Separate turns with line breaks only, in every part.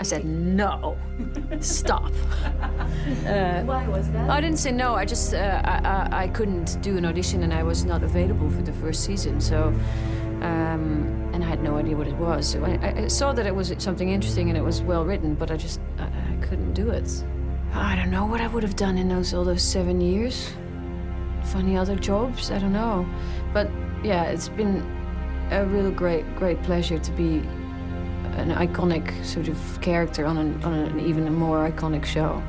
said, no, stop.
Why was that?
I didn't say no, I just, I couldn't do an audition and I was not available for the first season, so, and I had no idea what it was. So I saw that it was something interesting and it was well written, but I couldn't do it. I don't know what I would have done in all those 7 years. Funny other jobs, I don't know. But yeah, it's been a real great pleasure to be an iconic sort of character on an even more iconic show.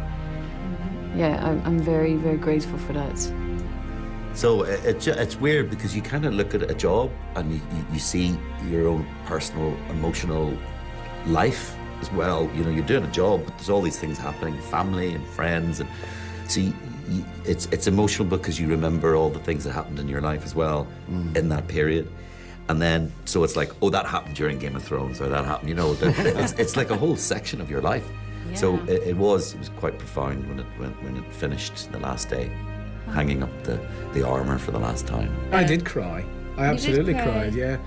Yeah, I'm very grateful for that.
So it's weird because you kind of look at a job and you see your own personal, emotional life as well. You know, you're doing a job, but there's all these things happening, family and friends, and see, it's emotional because you remember all the things that happened in your life as well in that period. And then, so it's like, oh, that happened during Game of Thrones, or that happened, you know, it's like a whole section of your life. Yeah. So it was quite profound when it finished the last day, hanging up the armor for the last time.
I did cry. I absolutely cried, yeah.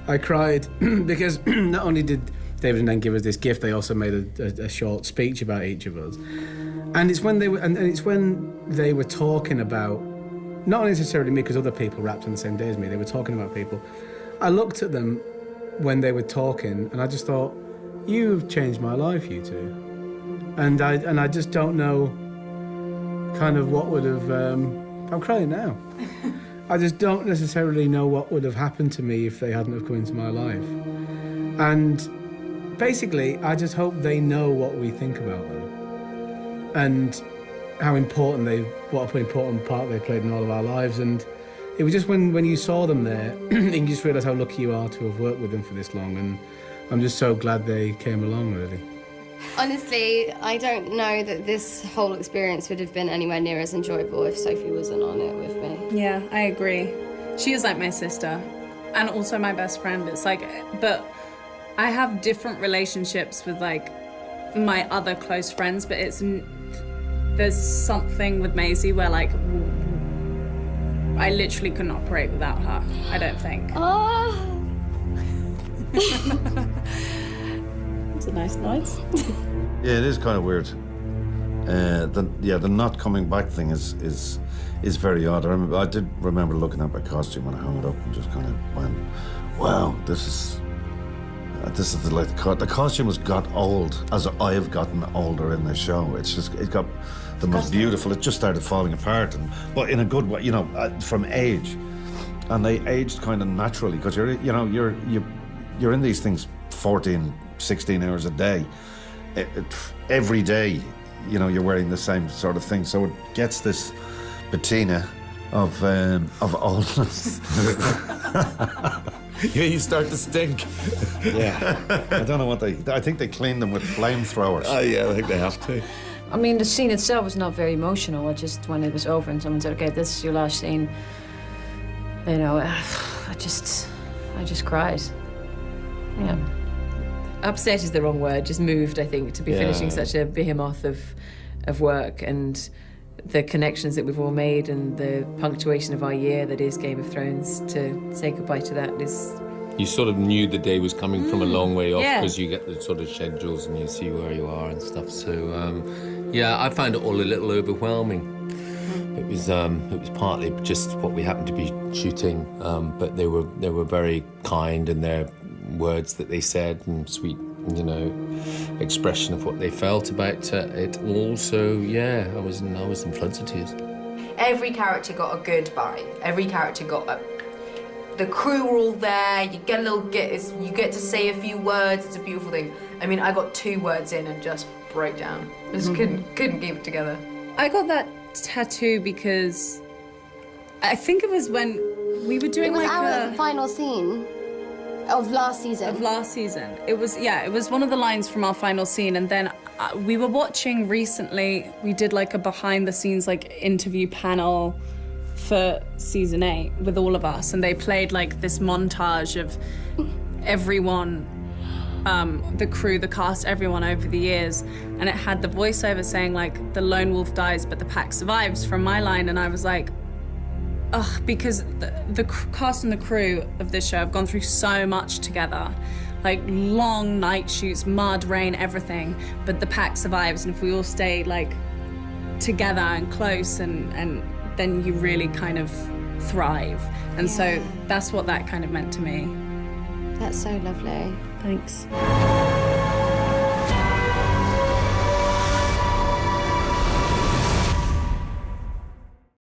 I cried because not only did David and Anne give us this gift, they also made a short speech about each of us. And it's when they were talking about, not necessarily me, because other people rapped on the same day as me, they were talking about people. I looked at them when they were talking, and I just thought, you've changed my life, you two. And I just don't know kind of what would have, I'm crying now. I just don't necessarily know what would have happened to me if they hadn't have come into my life. And basically, I just hope they know what we think about them. And how important what an important part they played in all of our lives. And it was just when you saw them there, and you just realise how lucky you are to have worked with them for this long. And I'm just so glad they came along, really.
Honestly, I don't know that this whole experience would have been anywhere near as enjoyable if Sophie wasn't on it with me.
Yeah, I agree. She is like my sister, and also my best friend. It's like, but I have different relationships with like my other close friends, but there's something with Maisie where like I literally couldn't operate without her, I don't think.
Oh.
It's a nice noise.
Yeah, it is kind of weird. The not coming back thing is very odd. I did remember looking at my costume when I hung it up and just kind of went, wow, this is the costume has got old as I have gotten older in the show. It got the most beautiful. It just started falling apart, but in a good way, you know, from age. And they aged kind of naturally because you're in these things 14, 16 hours a day. Every day, you know, you're wearing the same sort of thing, so it gets this patina of oldness.
Yeah, you start to stink.
Yeah, I don't know what I think they clean them with flamethrowers.
Oh yeah, I think they have to.
I mean, the scene itself was not very emotional. Just when it was over and someone said, okay, this is your last scene, you know, I just cried. Yeah.
Upset is the wrong word, just moved, I think, to be finishing such a behemoth of work, and the connections that we've all made and the punctuation of our year that is Game of Thrones, to say goodbye to that is...
You sort of knew the day was coming from a long way off because you get the sort of schedules and you see where you are and stuff. So, yeah, I found it all a little overwhelming. It was partly just what we happened to be shooting, but they were very kind in their words that they said and sweet, you know, expression of what they felt about it all. So yeah, I was in floods of tears.
Every character got a goodbye. Every character got the crew were all there. You get you get to say a few words. It's a beautiful thing. I mean, I got 2 words in and just broke down. I just couldn't keep it together.
I got that tattoo because I think it was when we were doing
our final scene. Of last season.
It was one of the lines from our final scene, and then we were watching recently, we did like a behind the scenes like interview panel for season 8 with all of us, and they played like this montage of everyone, the crew, the cast, everyone over the years, and it had the voiceover saying like, the lone wolf dies but the pack survives from my line, and I was like, ugh, because the cast and the crew of this show have gone through so much together. like long night shoots, mud, rain, everything, but the pack survives, and if we all stay like together and close, and then you really kind of thrive. And so that's what that kind of meant to me.
That's so lovely.
Thanks.